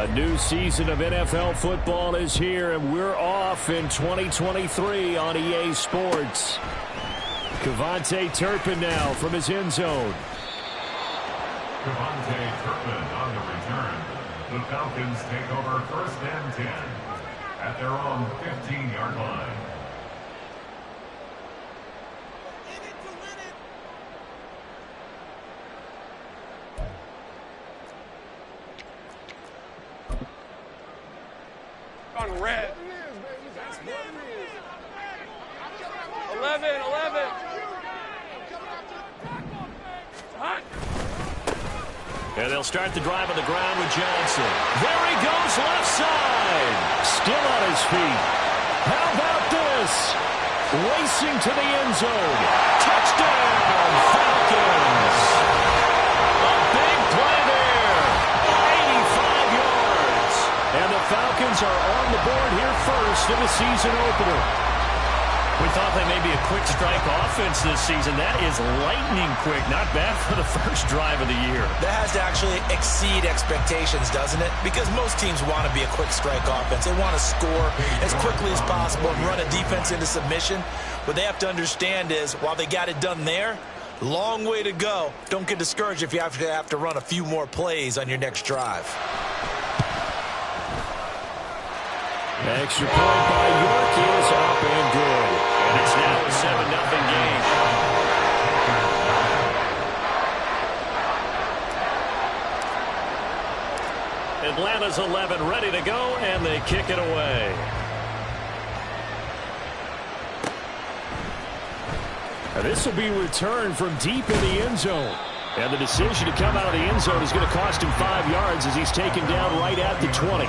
A new season of NFL football is here, and we're off in 2023 on EA Sports. Kevontae Turpin now from his end zone. Kevontae Turpin on the return. The Falcons take over 1st and 10 at their own 15-yard line. On red. 11. Hot. And they'll start the drive on the ground with Johnson. There he goes, left side. Still on his feet. How about this? Racing to the end zone. Touchdown, Falcons. A big play there. 85 yards. And the Falcons are on the board here first in the season opener. We thought they may be a quick strike offense this season. That is lightning quick. Not bad for the first drive of the year. That has to actually exceed expectations, doesn't it? Because most teams want to be a quick strike offense. They want to score as quickly as possible and run a defense into submission. What they have to understand is, while they got it done there, long way to go. Don't get discouraged if you have to run a few more plays on your next drive. Extra point by York is up and good. And it's now a 7-0 game. Atlanta's 11 ready to go, and they kick it away. And this will be returned from deep in the end zone. And the decision to come out of the end zone is going to cost him 5 yards as he's taken down right at the 20.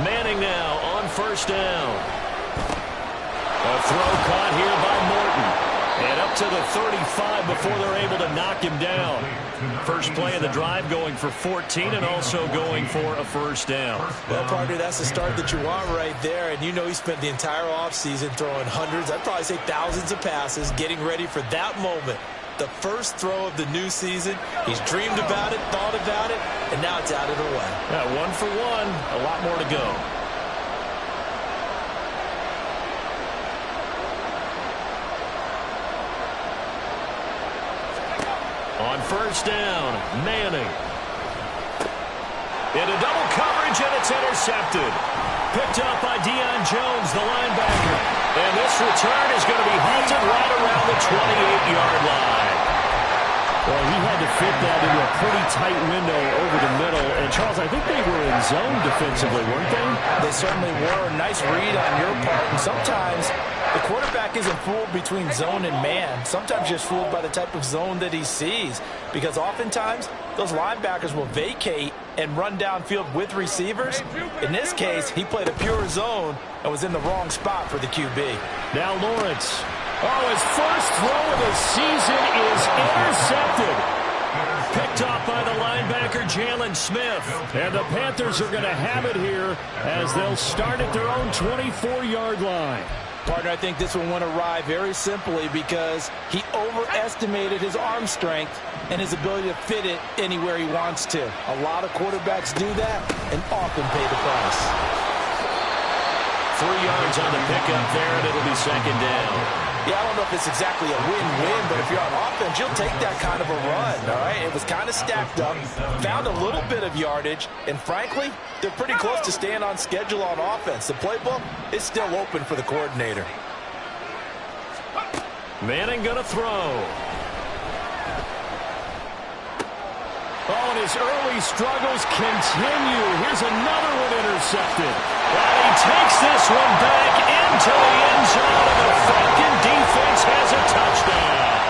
Manning now on first down. A throw caught here by Morton. And up to the 35 before they're able to knock him down. First play of the drive going for 14 and also going for a first down. Well, partner, that's the start that you want right there. And you know he spent the entire offseason throwing hundreds, I'd probably say thousands of passes, getting ready for that moment. The first throw of the new season. He's dreamed about it, thought about it, and now it's out of the way. Yeah, 1 for 1. A lot more to go. On first down, Manning. Into double coverage, and it's intercepted. Picked up by Deion Jones, the linebacker. And this return is going to be halted right around the 28-yard line. Well, he had to fit that into a pretty tight window over the middle. And, Charles, I think they were in zone defensively, weren't they? They certainly were. Nice read on your part. And sometimes the quarterback isn't fooled between zone and man. Sometimes just fooled by the type of zone that he sees. Because oftentimes, those linebackers will vacate and run downfield with receivers. In this case, he played a pure zone and was in the wrong spot for the QB. Now Lawrence. Oh, his first throw of the season is intercepted. Picked off by the linebacker, Jalen Smith. And the Panthers are going to have it here as they'll start at their own 24-yard line. Partner, I think this one went awry very simply because he overestimated his arm strength and his ability to fit it anywhere he wants to. A lot of quarterbacks do that and often pay the price. 3 yards on the pickup there, and it'll be second down. Yeah, I don't know if it's exactly a win-win, but if you're on offense, you'll take that kind of a run, all right? It was kind of stacked up, found a little bit of yardage, and frankly, they're pretty close to staying on schedule on offense. The playbook is still open for the coordinator. Manning gonna throw. Oh, and his early struggles continue. Here's another one intercepted. And he takes this one back into the end zone, and the Falcon defense has a touchdown.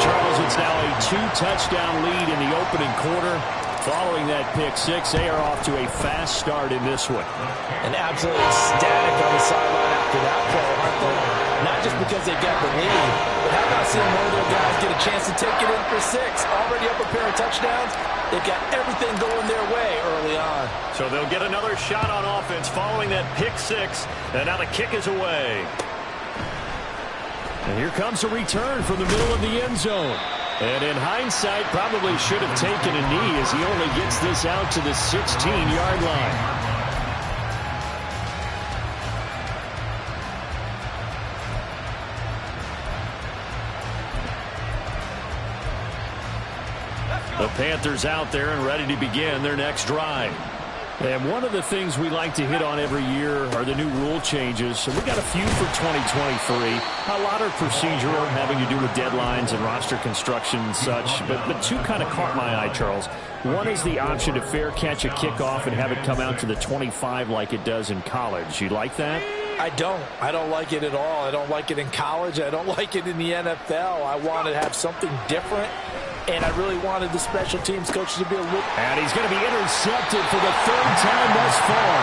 Charles, it's now a 2-touchdown lead in the opening quarter. Following that pick six, they are off to a fast start in this one. And absolutely ecstatic on the sideline after that play, aren't they? Not just because they got the lead, but how about seeing one of their guys get a chance to take it in for 6. Already up a pair of touchdowns. They've got everything going their way early on. So they'll get another shot on offense following that pick 6. And now the kick is away. And here comes a return from the middle of the end zone. And in hindsight, probably should have taken a knee as he only gets this out to the 16-yard line. The Panthers out there and ready to begin their next drive. And one of the things we like to hit on every year are the new rule changes. So we got a few for 2023. A lot are procedural, having to do with deadlines and roster construction and such. But two kind of caught my eye, Charles. One is the option to fair catch a kickoff and have it come out to the 25 like it does in college. You like that? I don't like it at all. I don't like it in college. I don't like it in the NFL. I want to have something different. And I really wanted the special teams coaches to be a little... And he's going to be intercepted for the 3rd time thus far.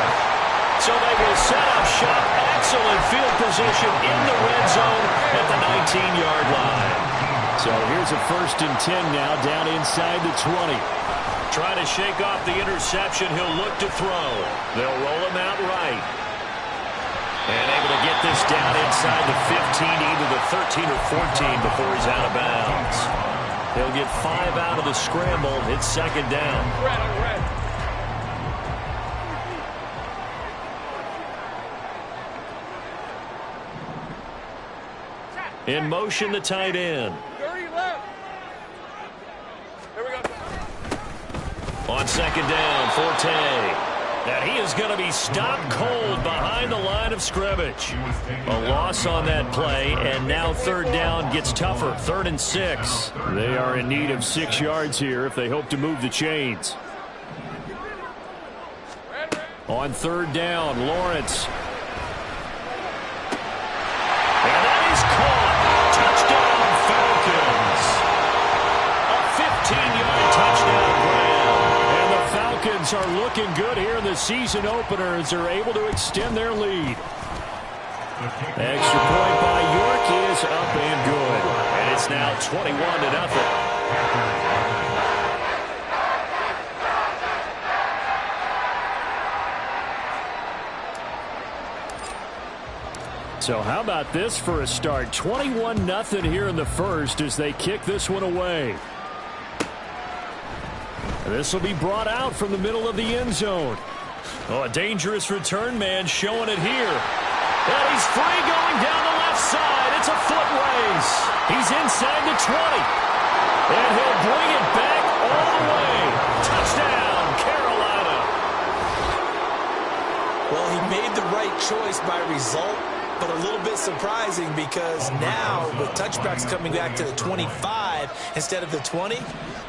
So they will set up shop. Excellent field position in the red zone at the 19-yard line. So here's a 1st and 10 now down inside the 20. Trying to shake off the interception. He'll look to throw. They'll roll him out right. And able to get this down inside the 15, either the 13 or 14 before he's out of bounds. He'll get 5 out of the scramble. It's 2nd down. Red. In motion, the tight end. 30 left. Here we go. On 2nd down, Forte. And he is going to be stopped cold behind the line of scrimmage. A loss on that play, and now 3rd down gets tougher. 3rd and 6. They are in need of 6 yards here if they hope to move the chains. On 3rd down, Lawrence. And that is caught. Touchdown, Falcons. A 15-yard touchdown grab. Falcons are looking good here in the season opener as they're able to extend their lead. Extra point by York is up and good. And it's now 21-0. So how about this for a start? 21-0 here in the 1st as they kick this one away. This will be brought out from the middle of the end zone. Oh, a dangerous return man showing it here. And he's free going down the left side. It's a foot race. He's inside the 20. And he'll bring it back all the way. Touchdown, Carolina. Well, he made the right choice by result, but a little bit surprising because now with touchbacks coming back to the 25 instead of the 20,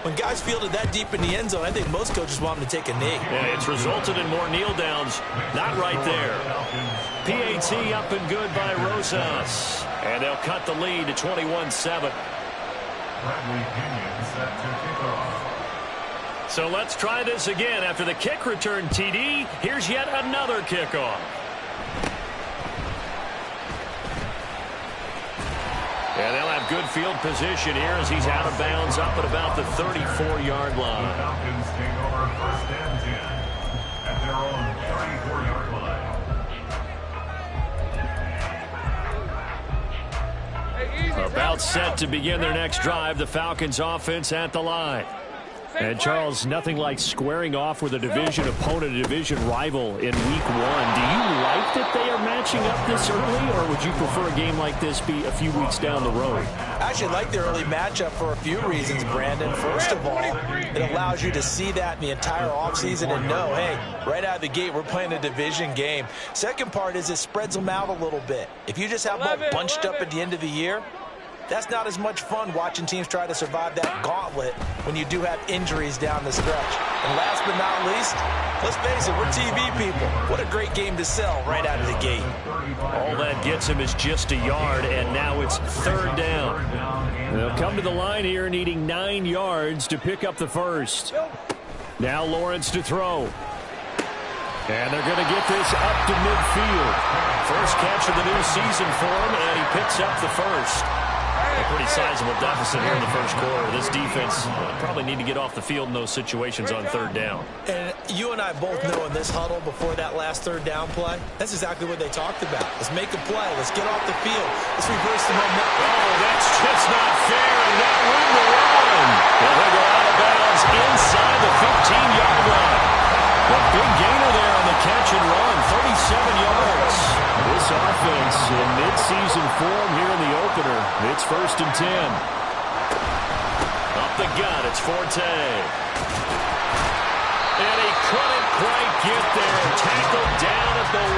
when guys fielded that deep in the end zone, I think most coaches want them to take a knee. Yeah, it's resulted in more kneel downs. Not right there. PAT up and good by Rosas. And they'll cut the lead to 21-7. So let's try this again. After the kick return TD, here's yet another kickoff. And they'll have good field position here as he's out of bounds up at about the 34-yard line. The Falcons take over 1st and 10 at their own 34-yard line. Hey, easy, About set to begin their next drive. The Falcons offense at the line. And Charles, nothing like squaring off with a division opponent, a division rival in week 1. Do you like that they are matching up this early, or would you prefer a game like this be a few weeks down the road? I actually like the early matchup for a few reasons, Brandon. First of all, it allows you to see that in the entire offseason and know, hey, right out of the gate, we're playing a division game. Second part is it spreads them out a little bit. If you just have them all bunched up at the end of the year, that's not as much fun watching teams try to survive that gauntlet when you do have injuries down the stretch. And last but not least, let's face it, we're TV people. What a great game to sell right out of the gate. All that gets him is just a yard, and now it's 3rd down. They'll come to the line here needing 9 yards to pick up the 1st. Now Lawrence to throw. And they're going to get this up to midfield. First catch of the new season for him, and he picks up the 1st. A pretty sizable deficit here in the first quarter. This defense probably need to get off the field in those situations on third down. And you and I both know in this huddle before that last third down play, that's exactly what they talked about. Let's make a play. Let's get off the field. Let's reverse the momentum. Oh, that's just not fair, and that room to run. They'll go out of bounds inside the 15-yard line. A big gainer there on the catch and run, 37 yards. This offense in mid-season form here in the opener. It's 1st and 10. Up the gut, it's Forte. And he couldn't quite get there. Tackled down at the 1.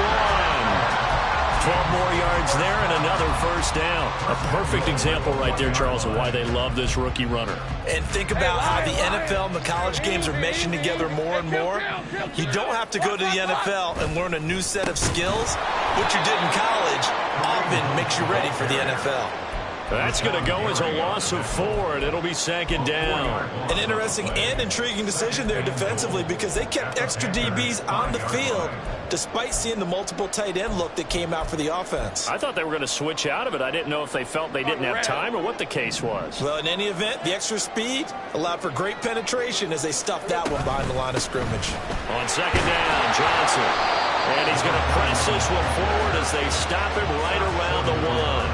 12 more yards there and another first down. A perfect example right there, Charles, of why they love this rookie runner. And think about how the NFL and the college games are meshing together more and more. You don't have to go to the NFL and learn a new set of skills. What you did in college often makes you ready for the NFL. That's going to go as a loss of 4, and it'll be 2nd down. An interesting and intriguing decision there defensively because they kept extra DBs on the field despite seeing the multiple tight end look that came out for the offense. I thought they were going to switch out of it. I didn't know if they felt they didn't have time or what the case was. Well, in any event, the extra speed allowed for great penetration as they stuffed that one behind the line of scrimmage. On 2nd down, Johnson. And he's going to press this one forward as they stop him right around the 1.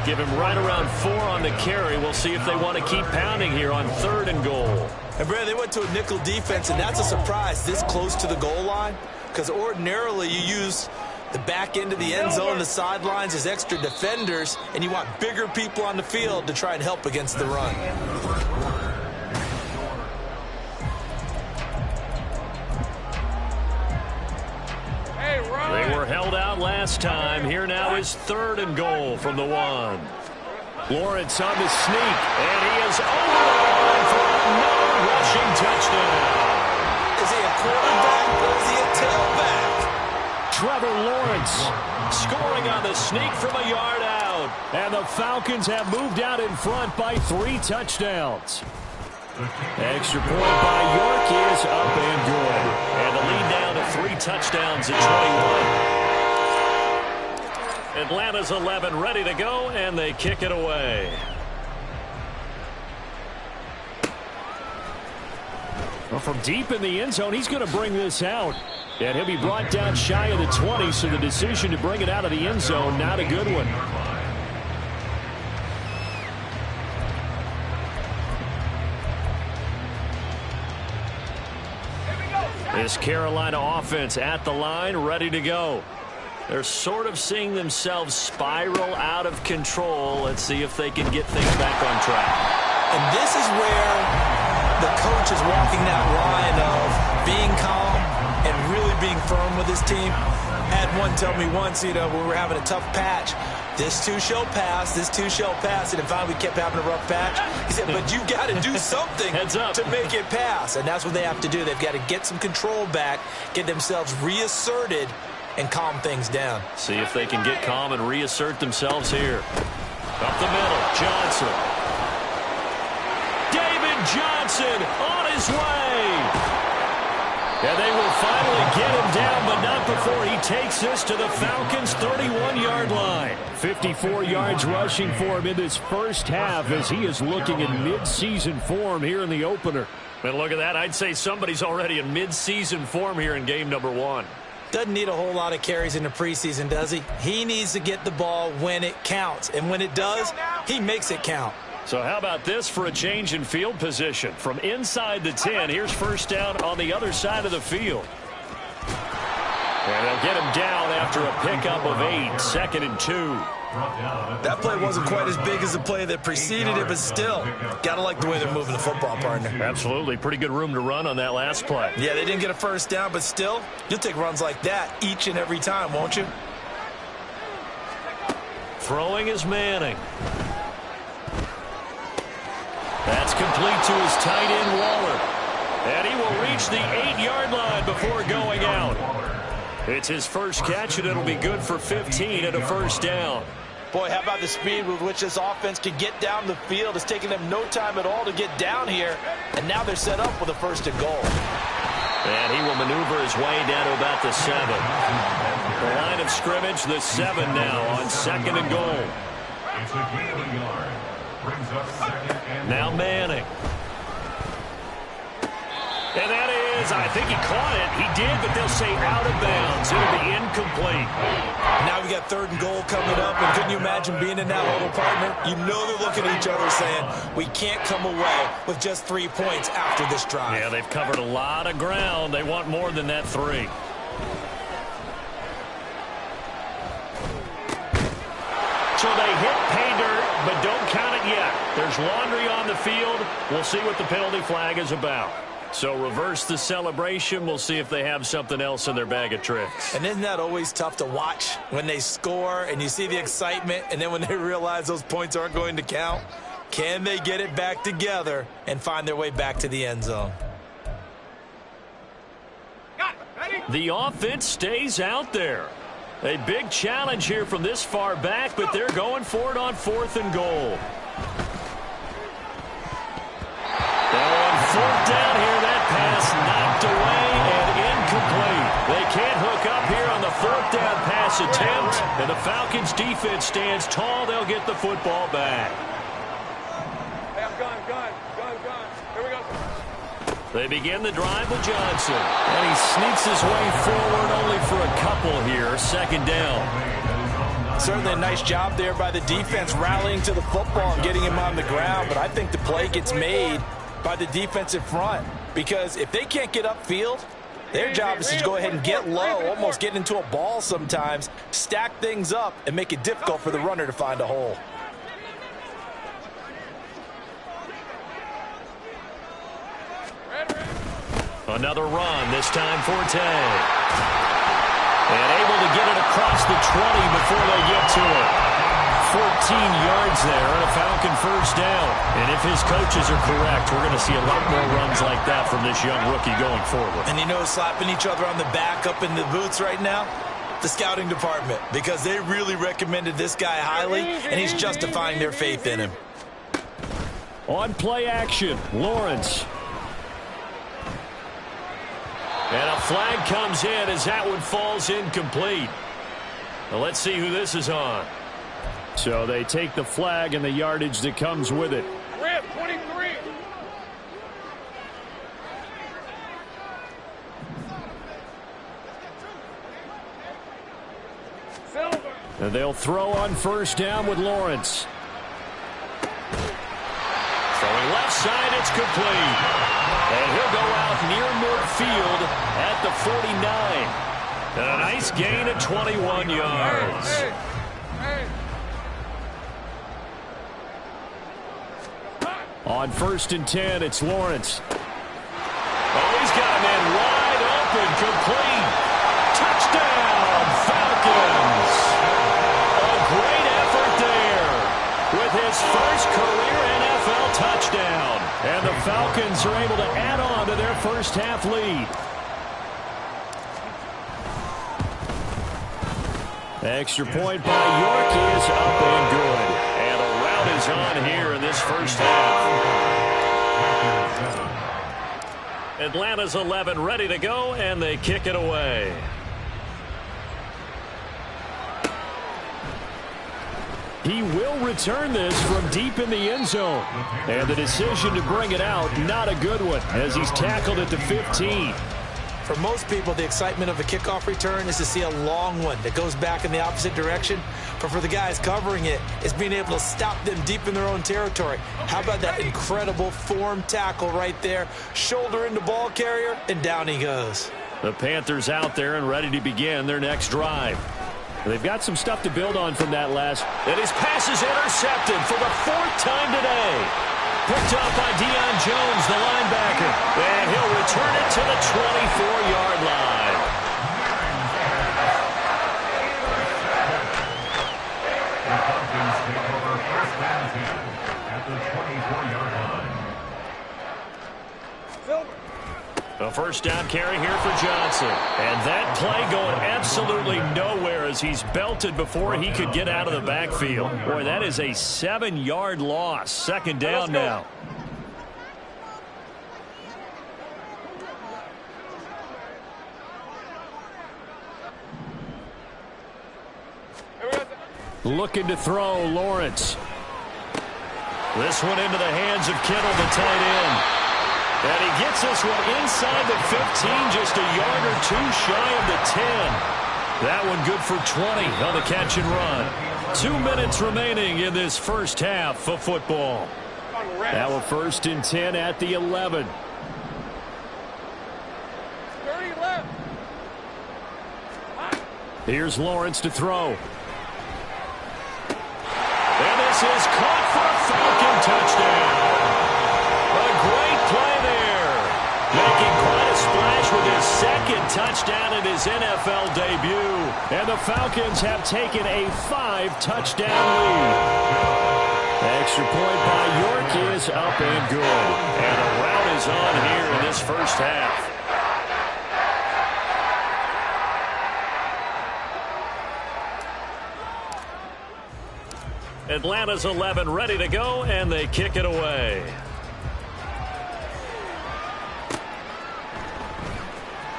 Give him right around 4 on the carry. We'll see if they want to keep pounding here on 3rd and goal. And, Brad, they went to a nickel defense, and that's a surprise this close to the goal line because ordinarily you use the back end of the end zone, the sidelines as extra defenders, and you want bigger people on the field to try and help against the run. They were held out last time. Here now is 3rd and goal from the 1. Lawrence on the sneak, and he is over the line for another rushing touchdown. Is he a quarterback or is he a tailback? Trevor Lawrence scoring on the sneak from a yard out. And the Falcons have moved out in front by 3 touchdowns. Extra point by York is up and good. And the lead down to 3 touchdowns at 21. Atlanta's 11 ready to go, and they kick it away. Well, from deep in the end zone, he's going to bring this out. And he'll be brought down shy of the 20, so the decision to bring it out of the end zone, not a good one. This Carolina offense at the line, ready to go. They're sort of seeing themselves spiral out of control. Let's see if they can get things back on track. And this is where the coach is walking that line of being calm and really being firm with his team. Had one tell me once, we were having a tough patch. This too shall pass, this too shall pass. And finally we kept having a rough patch. He said, but you got to do something to make it pass. And that's what they have to do. They've got to get some control back, get themselves reasserted, and calm things down. See if they can get calm and reassert themselves here. Up the middle, Johnson. David Johnson on his way. And they will finally get him down, but not before he takes this to the Falcons' 31-yard line. 54 yards rushing for him in this first half as he is looking in mid-season form here in the opener. And look at that. I'd say somebody's already in mid-season form here in game number 1. Doesn't need a whole lot of carries in the preseason, does he? He needs to get the ball when it counts. And when it does, he makes it count. So how about this for a change in field position? From inside the 10, here's first down on the other side of the field. And they'll get him down after a pickup of 8, 2nd and 2. That play wasn't quite as big as the play that preceded it, but still, got to like the way they're moving the football, partner. Absolutely. Pretty good room to run on that last play. Yeah, they didn't get a first down, but still, you'll take runs like that each and every time, won't you? Throwing is Manning. That's complete to his tight end, Waller. And he will reach the 8-yard line before going out. It's his first catch, and it'll be good for 15 and a first down. Boy, how about the speed with which this offense can get down the field? It's taken them no time at all to get down here, and now they're set up with a 1st and goal. And he will maneuver his way down to about the 7. The line of scrimmage, the 7 now on 2nd and goal. It's a gain of a yard. brings up second and Now goal. Manning. And that is, I think he caught it. He did, but they'll say out of bounds. It'll be incomplete. Now we got 3rd and goal coming up, and couldn't you imagine being in that huddle, partner? You know they're looking at each other saying, we can't come away with just 3 points after this drive. Yeah, they've covered a lot of ground. They want more than that 3. So they hit pay dirt, but don't count it yet. There's laundry on the field. We'll see what the penalty flag is about. So reverse the celebration. We'll see if they have something else in their bag of tricks. And isn't that always tough to watch when they score and you see the excitement, and then when they realize those points aren't going to count? Can they get it back together and find their way back to the end zone? The offense stays out there. A big challenge here from this far back, but they're going for it on 4th and goal. Now on 4th down here, that pass knocked away and incomplete. They can't hook up here on the 4th down pass attempt, and the Falcons defense stands tall. They'll get the football back. Hey, I'm gone. Here we go. They begin the drive with Johnson, and he sneaks his way forward only for a couple here. 2nd down. Certainly a nice job there by the defense rallying to the football and getting him on the ground, but I think the play gets made by the defensive front, because if they can't get upfield, their job is to go ahead and get low, almost get into a ball sometimes, stack things up, and make it difficult for the runner to find a hole. Another run, this time Forte. And able to get it across the 20 before they get to it. 14 yards there and a Falcon 1st down. And if his coaches are correct, we're going to see a lot more runs like that from this young rookie going forward. And you know, slapping each other on the back up in the boots right now? The scouting department, because they really recommended this guy highly, and he's justifying their faith in him. On play action, Lawrence. And a flag comes in as that one falls incomplete. Now let's see who this is on. So they take the flag and the yardage that comes with it. Rip, 23. Silver. And they'll throw on 1st down with Lawrence. Throwing left side, it's complete. And he'll go out near midfield at the 49. And a nice gain of 21 yards. Hey. On 1st and 10, it's Lawrence. Oh, he's got a man wide open, complete. Touchdown, Falcons. A great effort there with his first career NFL touchdown. And the Falcons are able to add on to their 1st half lead. Extra point by York is up and good. And a rout is on here in this 1st half. Atlanta's 11 ready to go, and they kick it away. He will return this from deep in the end zone. And the decision to bring it out, not a good one, as he's tackled at the 15. For most people, the excitement of a kickoff return is to see a long one that goes back in the opposite direction. But for the guys covering it, it's being able to stop them deep in their own territory. How about that incredible form tackle right there? Shoulder into ball carrier, and down he goes. The Panthers out there and ready to begin their next drive. They've got some stuff to build on from that last. And his pass is intercepted for the 4th time today. Picked up by Deion Jones, the linebacker. And he'll return it to the 24-yard line. The Falcons take over 1st and 10 at the 24-yard line. A 1st down carry here for Johnson. And that play going absolutely nowhere as he's belted before he could get out of the backfield. Boy, that is a 7-yard loss. 2nd down now. Looking to throw, Lawrence. This one into the hands of Kittle, the tight end. And he gets this one inside the 15, just a yard or two shy of the 10. That one good for 20 on the catch and run. 2 minutes remaining in this first half of football. Now a 1st and 10 at the 11. 30 left. Here's Lawrence to throw. And this is caught for a Falcon touchdown. A great play there. Making quite a splash with his 2nd touchdown in his NFL debut. And the Falcons have taken a 5-touchdown lead. The extra point by York is up and good. And a rout is on here in this first half. Atlanta's 11 ready to go, and they kick it away.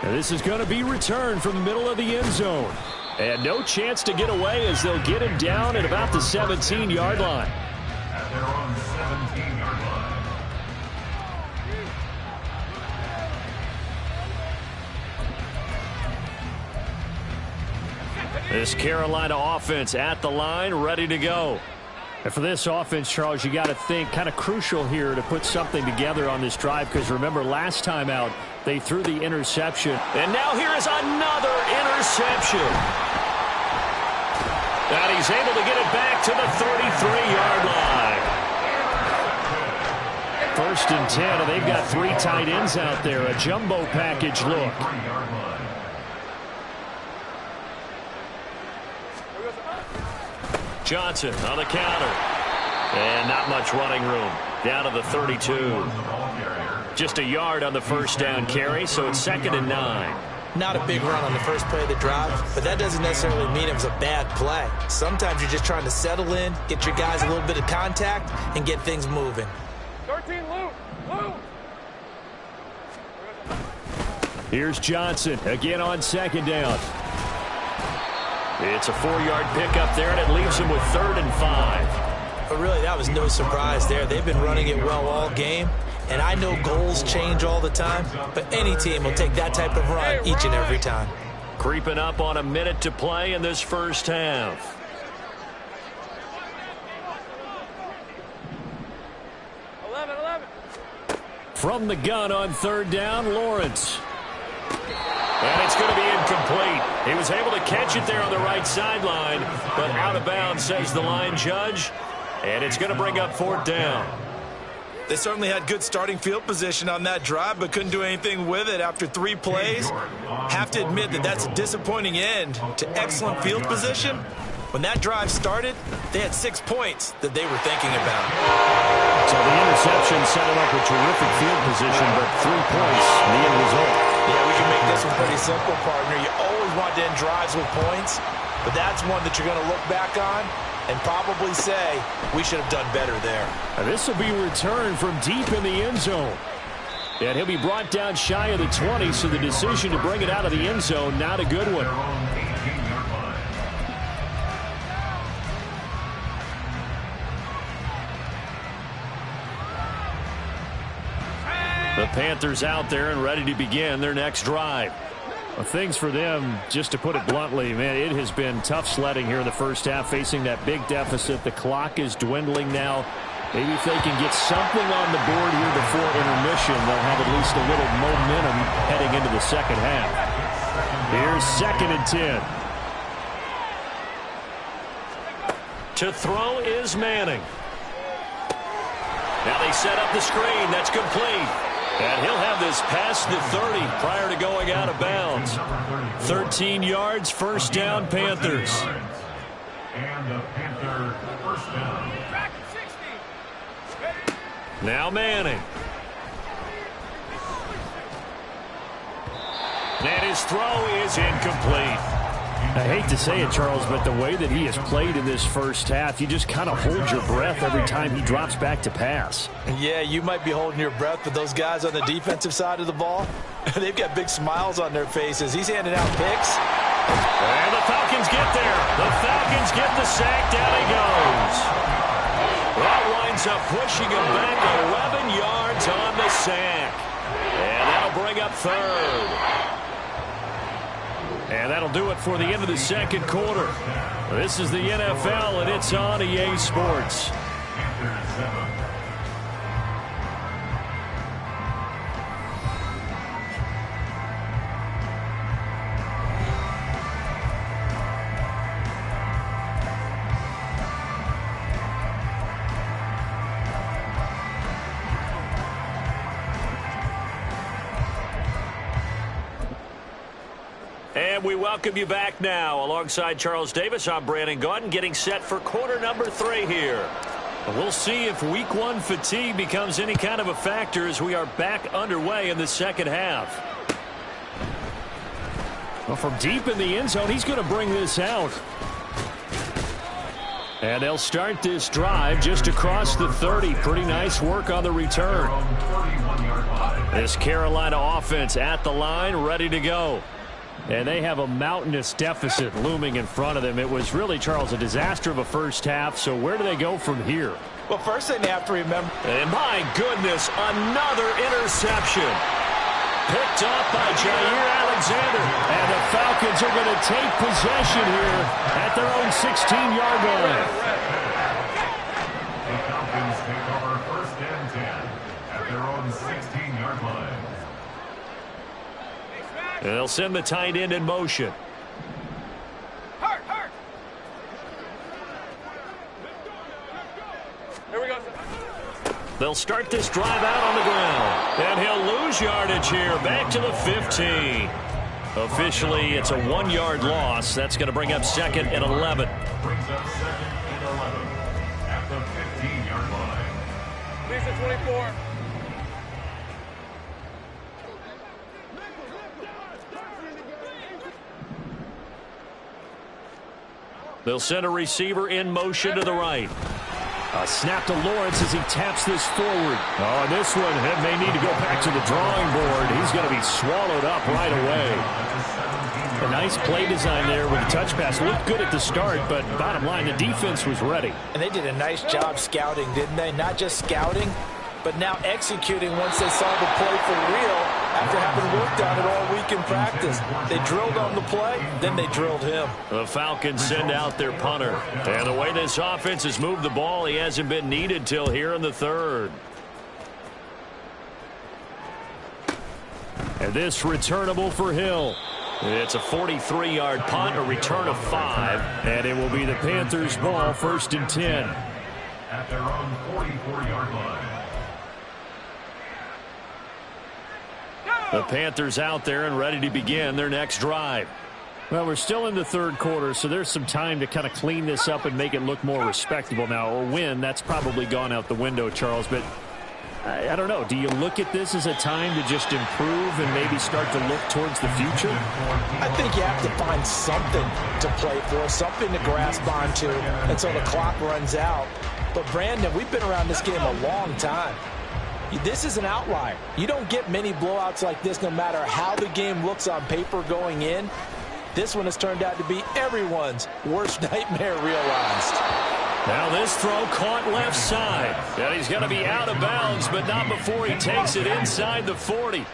And this is going to be returned from the middle of the end zone. And no chance to get away as they'll get him down at about the 17-yard line. At their own 17-yard line. This Carolina offense at the line, ready to go. And for this offense, Charles, you got to think kind of crucial here to put something together on this drive, because remember last time out they threw the interception. And now here is another interception. And he's able to get it back to the 33-yard line. 1st and 10, and they've got 3 tight ends out there. A jumbo package look. Johnson on the counter. And not much running room. Down to the 32. Just a yard on the 1st down carry, so it's 2nd and 9. Not a big run on the first play of the drive, but that doesn't necessarily mean it was a bad play. Sometimes you're just trying to settle in, get your guys a little bit of contact, and get things moving. 13, Luke. Here's Johnson again on 2nd down. It's a 4-yard pickup there, and it leaves him with 3rd and 5. But really, that was no surprise there. They've been running it well all game. And I know goals change all the time, but any team will take that type of run each and every time. Creeping up on a minute to play in this first half. 11. From the gun on 3rd down, Lawrence. And it's going to be incomplete. He was able to catch it there on the right sideline, but out of bounds, says the line judge. And it's going to bring up 4th down. They certainly had good starting field position on that drive, but couldn't do anything with it after 3 plays. Have to admit that that's a disappointing end to excellent field position. When that drive started, they had 6 points that they were thinking about. So the interception set him up with terrific field position, but 3 points, the end result. Yeah, we can make this one pretty simple, partner. You always want to end drives with points, but that's one that you're going to look back on and probably say, we should have done better there. And this will be returned from deep in the end zone. And he'll be brought down shy of the 20, so the decision to bring it out of the end zone, not a good one. The Panthers out there and ready to begin their next drive. Well, things for them, just to put it bluntly, man, it has been tough sledding here in the first half, facing that big deficit. The clock is dwindling now. Maybe if they can get something on the board here before intermission, they'll have at least a little momentum heading into the second half. Here's 2nd and 10. To throw is Manning. Now they set up the screen. That's complete. And he'll have this past the 30 prior to going out of bounds. 13 yards, 1st down, Panthers. And the Panther 1st down. Now Manning. And his throw is incomplete. I hate to say it, Charles, but the way that he has played in this first half, you just kind of hold your breath every time he drops back to pass. Yeah, you might be holding your breath, but those guys on the defensive side of the ball, they've got big smiles on their faces. He's handing out picks. And the Falcons get there. The Falcons get the sack. Down he goes. That winds ends up pushing him back 11 yards on the sack. And that'll bring up third. And that'll do it for the end of the second quarter. This is the NFL, and it's on EA Sports. And we welcome you back now. Alongside Charles Davis, I'm Brandon Gaudin, getting set for quarter number 3 here. We'll see if week 1 fatigue becomes any kind of a factor as we are back underway in the second half. Well, from deep in the end zone, he's going to bring this out. And they'll start this drive just across the 30. Pretty nice work on the return. This Carolina offense at the line, ready to go. And they have a mountainous deficit looming in front of them. It was really, Charles, a disaster of a first half. So where do they go from here? Well, first thing they have to remember. And my goodness, another interception. Picked up by Jair Alexander. And the Falcons are going to take possession here at their own 16-yard line. The Falcons take over first and 10 at their own 16-yard line. And they'll send the tight end in motion. Here we go. They'll start this drive out on the ground. And he'll lose yardage here. Back to the 15. Officially, it's a 1-yard loss. That's going to bring up second and 11. Brings up second and 11 at the 15-yard line. Lisa 24. They'll send a receiver in motion to the right. A snap to Lawrence as he taps this forward. Oh, and this one may need to go back to the drawing board. He's going to be swallowed up right away. A nice play design there with the touch pass. Looked good at the start, but bottom line, the defense was ready. And they did a nice job scouting, didn't they? Not just scouting, but now executing once they saw the play for real after having worked on it all week in practice. They drilled on the play, then they drilled him. The Falcons send out their punter. And the way this offense has moved the ball, he hasn't been needed till here in the third. And this returnable for Hill. It's a 43-yard punt, a return of 5. And it will be the Panthers' ball, first and 10. At their own 44-yard line. The Panthers out there and ready to begin their next drive. Well, we're still in the third quarter, so there's some time to kind of clean this up and make it look more respectable now. Or win, that's probably gone out the window, Charles. But I don't know. Do you look at this as a time to just improve and maybe start to look towards the future? I think you have to find something to play for, something to grasp onto until the clock runs out. But, Brandon, we've been around this game a long time. This is an outlier. You don't get many blowouts like this no matter how the game looks on paper going in. This one has turned out to be everyone's worst nightmare realized. Now this throw caught left side. And he's going to be out of bounds, but not before he takes it inside the 40.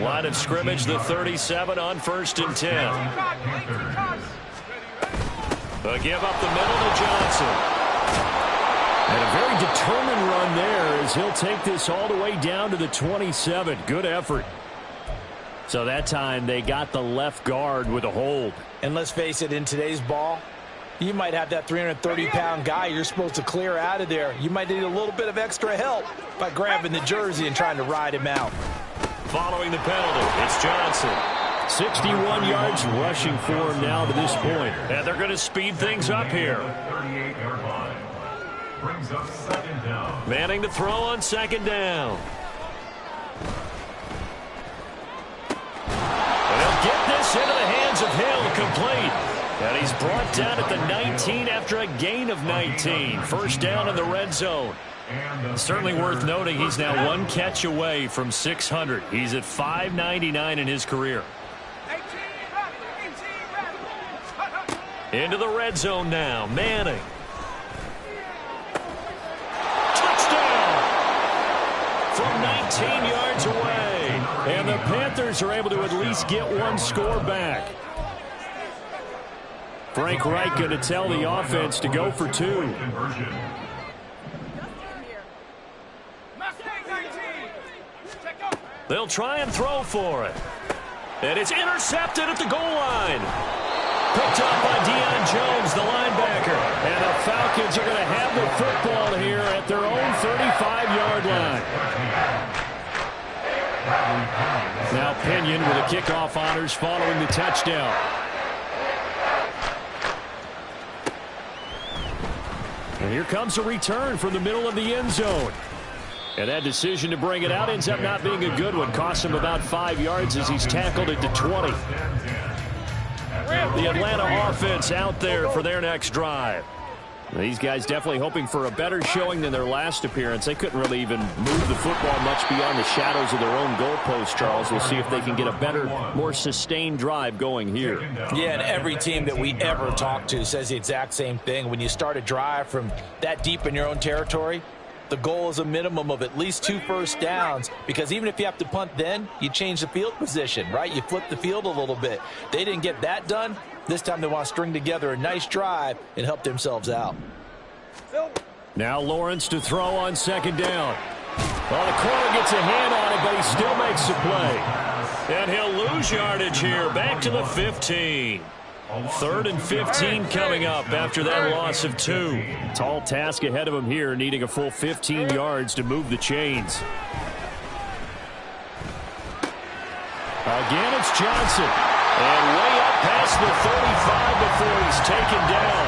Line of scrimmage, the 37 on first and 10. The give up the middle to Johnson. And a very determined run there as he'll take this all the way down to the 27. Good effort. So that time they got the left guard with a hold. And let's face it, in today's ball, you might have that 330-pound guy you're supposed to clear out of there. You might need a little bit of extra help by grabbing the jersey and trying to ride him out. Following the penalty, it's Johnson. 61 yards rushing for him now to this point. And they're going to speed things up here. 38-yard line. Brings up second down. Manning to throw on second down. And he'll get this into the hands of Hill, complete. And he's brought down at the 19 after a gain of 19. First down in the red zone. Certainly worth noting he's now one catch away from 600. He's at 599 in his career. Into the red zone now. Manning. yards away. And the Panthers are able to at least get one score back. Frank Reich going to tell the offense to go for two. They'll try and throw for it. And it's intercepted at the goal line. Picked up by Deion Jones, the linebacker. And the Falcons are going to have the football here at their own 35-yard line. Now Pinion with the kickoff honors following the touchdown. And here comes a return from the middle of the end zone. And that decision to bring it out ends up not being a good one. Costs him about 5 yards as he's tackled into 20. The Atlanta offense out there for their next drive. These guys definitely hoping for a better showing than their last appearance. They couldn't really even move the football much beyond the shadows of their own goalpost, Charles. We'll see if they can get a better, more sustained drive going here. Yeah, and every team that we ever talk to says the exact same thing. When you start a drive from that deep in your own territory, the goal is a minimum of at least 2 first downs, because even if you have to punt then, you change the field position, right? You flip the field a little bit. They didn't get that done. This time they want to string together a nice drive and help themselves out. Now Lawrence to throw on second down. Well, the corner gets a hand on it, but he still makes the play. And he'll lose yardage here, back to the 15. 3rd and 15 coming up after that loss of 2. Tall task ahead of him here, needing a full 15 yards to move the chains. Again, it's Johnson. And way up past the 35 before he's taken down.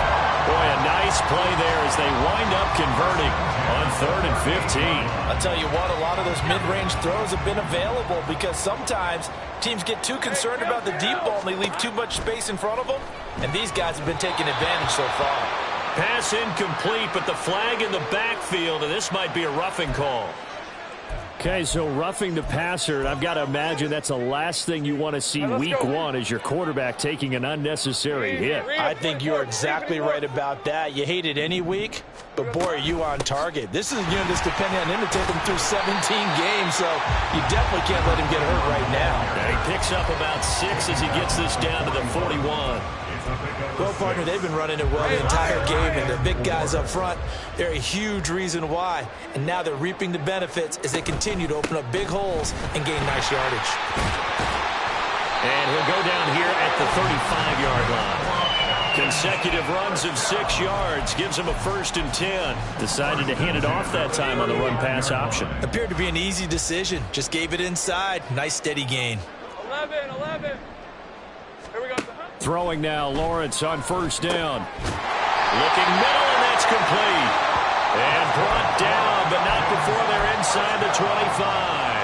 Boy, a nice play there as they wind up converting on 3rd and 15. I'll tell you what, a lot of those mid-range throws have been available because sometimes teams get too concerned about the deep ball and they leave too much space in front of them. And these guys have been taking advantage so far. Pass incomplete, but the flag in the backfield, and this might be a roughing call. Okay, so roughing the passer, and I've got to imagine that's the last thing you want to see week 1 is your quarterback taking an unnecessary hit. I think you're exactly right about that. You hate it any week, but boy, are you on target. This is a unit that's depending on him to take him through 17 games, so you definitely can't let him get hurt right now. And he picks up about 6 as he gets this down to the 41. Well, partner, they've been running it well the entire game, and the big guys up front, they're a huge reason why. And now they're reaping the benefits as they continue to open up big holes and gain nice yardage. And he'll go down here at the 35-yard line. Consecutive runs of 6 yards gives him a 1st and 10. Decided to hand it off that time on the run-pass option. Appeared to be an easy decision. Just gave it inside. Nice steady gain. 11. Here we go. Throwing now, Lawrence on 1st down. Looking middle, and that's complete. And brought down, but not before they're inside the 25.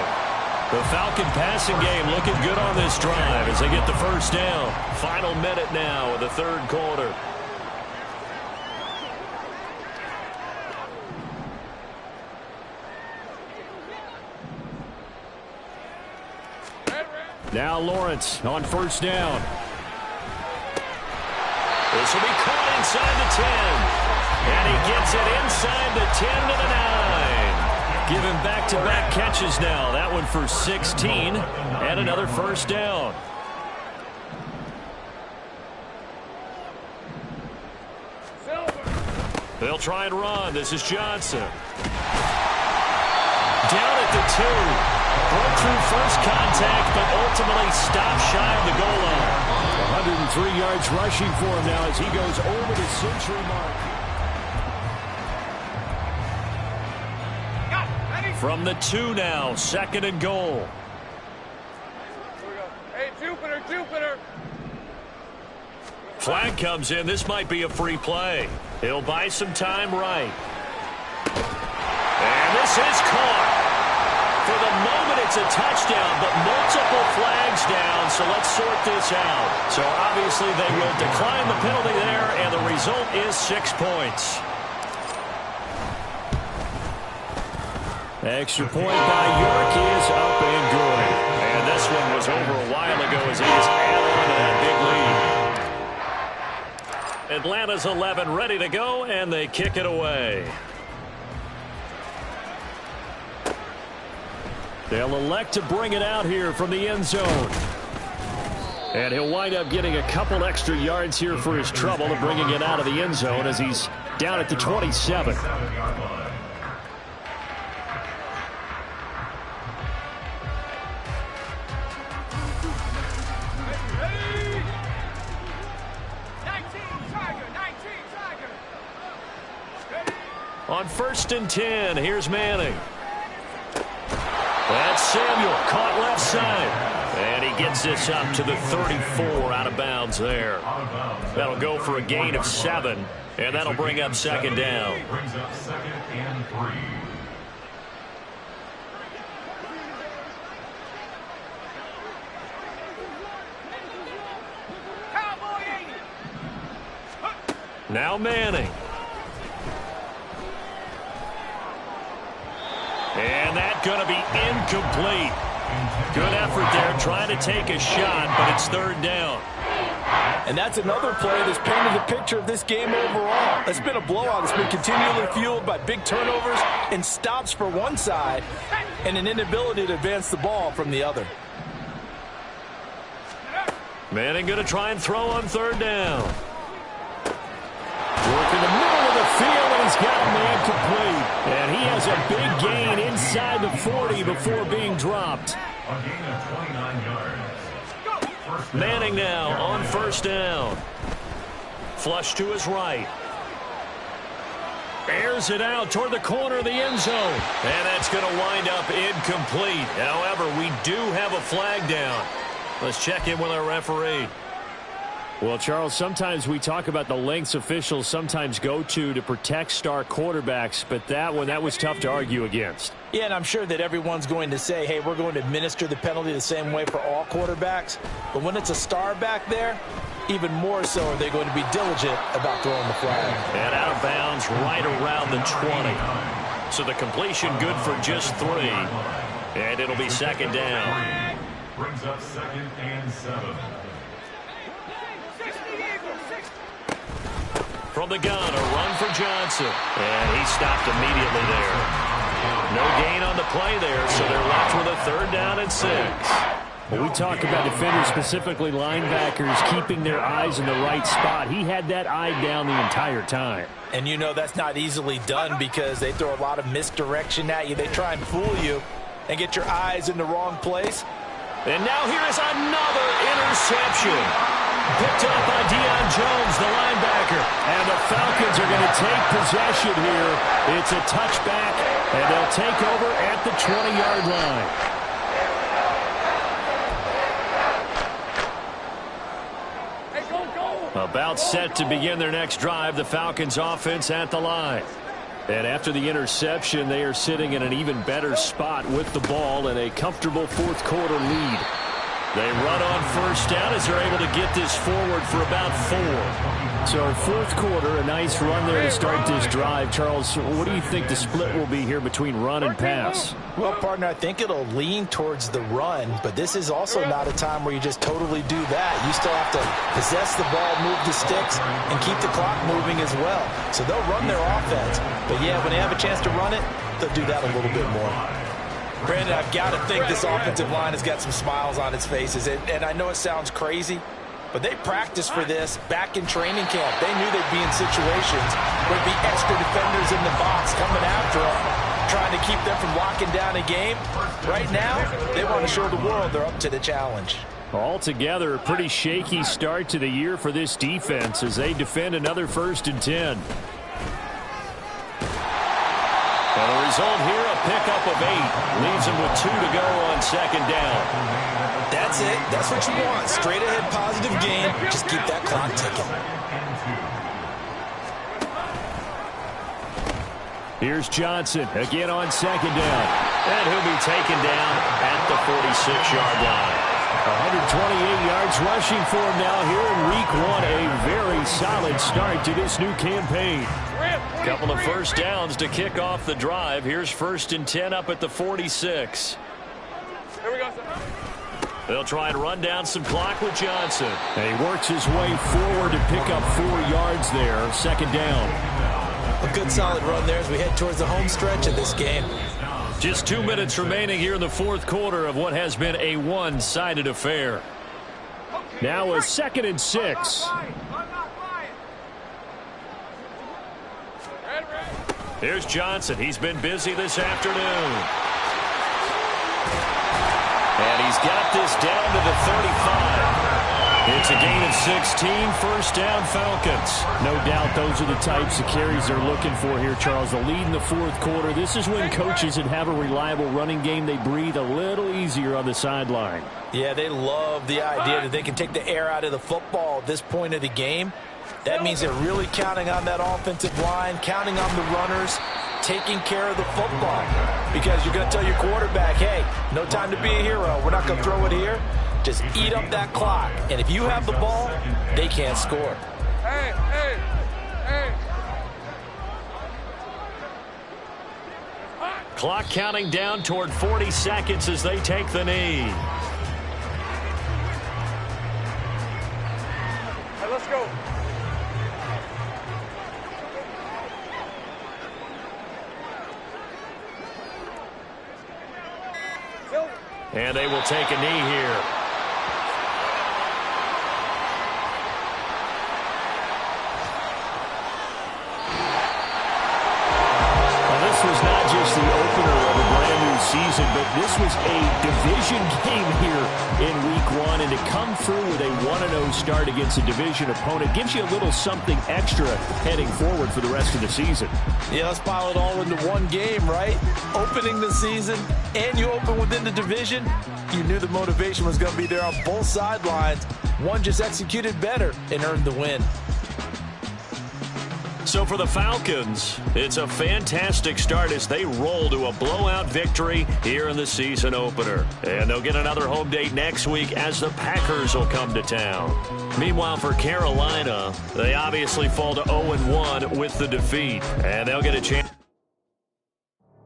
The Falcon passing game looking good on this drive as they get the 1st down. Final minute now of the 3rd quarter. Now Lawrence on 1st down. This will be caught inside the 10. And he gets it inside the 10 to the 9. Giving back-to-back catches now. That one for 16 and another 1st down. They'll try and run. This is Johnson. Down at the 2. Broke through first contact, but ultimately stopped shy of the goal line. 103 yards rushing for him now as he goes over the century mark. From the 2 now, 2nd and goal. Here we go. Hey, Jupiter. Flag comes in. This might be a free play. He'll buy some time right. And this is caught. For the moment, it's a touchdown, but multiple flags down, so let's sort this out. So obviously they will decline the penalty there, and the result is 6 points. Extra point by York is up and good. And this one was over a while ago as they just add on to that big lead. Atlanta's 11 ready to go, and they kick it away. They'll elect to bring it out here from the end zone. And he'll wind up getting a couple extra yards here for his trouble and bringing it out of the end zone as he's down at the 27. On 1st and 10, here's Manning. That's Samuel, caught left side. And he gets this up to the 34 out of bounds there. That'll go for a gain of 7, and that'll bring up 2nd down. Brings up 2nd and 3. Now Manning. And that's going to be incomplete. Good effort there, trying to take a shot, but it's 3rd down. And that's another play that's painted the picture of this game overall. It's been a blowout. It's been continually fueled by big turnovers and stops for one side and an inability to advance the ball from the other. Manning going to try and throw on 3rd down. Working the middle of the field, and he's got a man complete. And he has a big gain inside the 40 before being dropped. A gain of 29 yards. Manning now on 1st down. Flush to his right. Airs it out toward the corner of the end zone. And that's going to wind up incomplete. However, we do have a flag down. Let's check in with our referee. Well, Charles, sometimes we talk about the lengths officials sometimes go to protect star quarterbacks, but that one, that was tough to argue against. Yeah, and I'm sure that everyone's going to say, hey, we're going to administer the penalty the same way for all quarterbacks. But when it's a star back there, even more so are they going to be diligent about throwing the flag. And out of bounds right around the 20. So the completion good for just 3. And it'll be 2nd down. Brings up 2nd and 7. From the gun, a run for Johnson. And he stopped immediately there. No gain on the play there, so they're left with a 3rd down and 6. Well, we talk about defenders, specifically linebackers, keeping their eyes in the right spot. He had that eye down the entire time. And you know that's not easily done because they throw a lot of misdirection at you. They try and fool you and get your eyes in the wrong place. And now here is another interception. Picked up by Deion Jones, the linebacker. And the Falcons are going to take possession here. It's a touchback, and they'll take over at the 20-yard line. Hey, go. About set to begin their next drive, the Falcons offense at the line. And after the interception, they are sitting in an even better spot with the ball and a comfortable 4th quarter lead. They run on 1st down as they're able to get this forward for about 4. So 4th quarter, a nice run there to start this drive. Charles, what do you think the split will be here between run and pass? Well, partner, I think it'll lean towards the run, but this is also not a time where you just totally do that. You still have to possess the ball, move the sticks, and keep the clock moving as well. So they'll run their offense. But, yeah, when they have a chance to run it, they'll do that a little bit more. Brandon, I've got to think this offensive line has got some smiles on its faces. And I know it sounds crazy, but they practiced for this back in training camp. They knew they'd be in situations where there'd be extra defenders in the box coming after them, trying to keep them from locking down a game. Right now, they want to show the world they're up to the challenge. Altogether, a pretty shaky start to the year for this defense as they defend another 1st and 10. And the result here, a pickup of 8. Leaves them with 2 to go on 2nd down. That's it. That's what you want. Straight ahead positive gain. Just keep that clock ticking. Here's Johnson again on 2nd down. And he'll be taken down at the 46-yard line. 128 yards rushing for him now here in week 1. A very solid start to this new campaign. Couple of 1st downs to kick off the drive. Here's 1st and 10 up at the 46. Here we go, sir. They'll try and run down some clock with Johnson. And he works his way forward to pick up 4 yards there. 2nd down. A good solid run there as we head towards the home stretch of this game. Just 2 minutes remaining here in the fourth quarter of what has been a one-sided affair. Now a 2nd and 6. Here's Johnson. He's been busy this afternoon. And he's got this down to the 35. It's a gain of 16, first down Falcons. No doubt those are the types of carries they're looking for here, Charles. The lead in the fourth quarter. This is when coaches that have a reliable running game, they breathe a little easier on the sideline. Yeah, they love the idea that they can take the air out of the football at this point of the game. That means they're really counting on that offensive line, counting on the runners, taking care of the football. Because you're going to tell your quarterback, hey, no time to be a hero. We're not going to throw it here. Just eat up that clock. And if you have the ball, they can't score. Hey, hey, hey. Clock counting down toward 40 seconds as they take the knee. Hey, let's go. And they will take a knee here. This was not just the opener of a brand new season, but this was a division game here in week 1. And to come through with a 1-0 start against a division opponent gives you a little something extra heading forward for the rest of the season. Yeah, let's pile it all into one game, right? Opening the season, and you open within the division. You knew the motivation was going to be there on both sidelines. One just executed better and earned the win. So for the Falcons, it's a fantastic start as they roll to a blowout victory here in the season opener. And they'll get another home date next week as the Packers will come to town. Meanwhile, for Carolina, they obviously fall to 0-1 with the defeat. And they'll get a chance.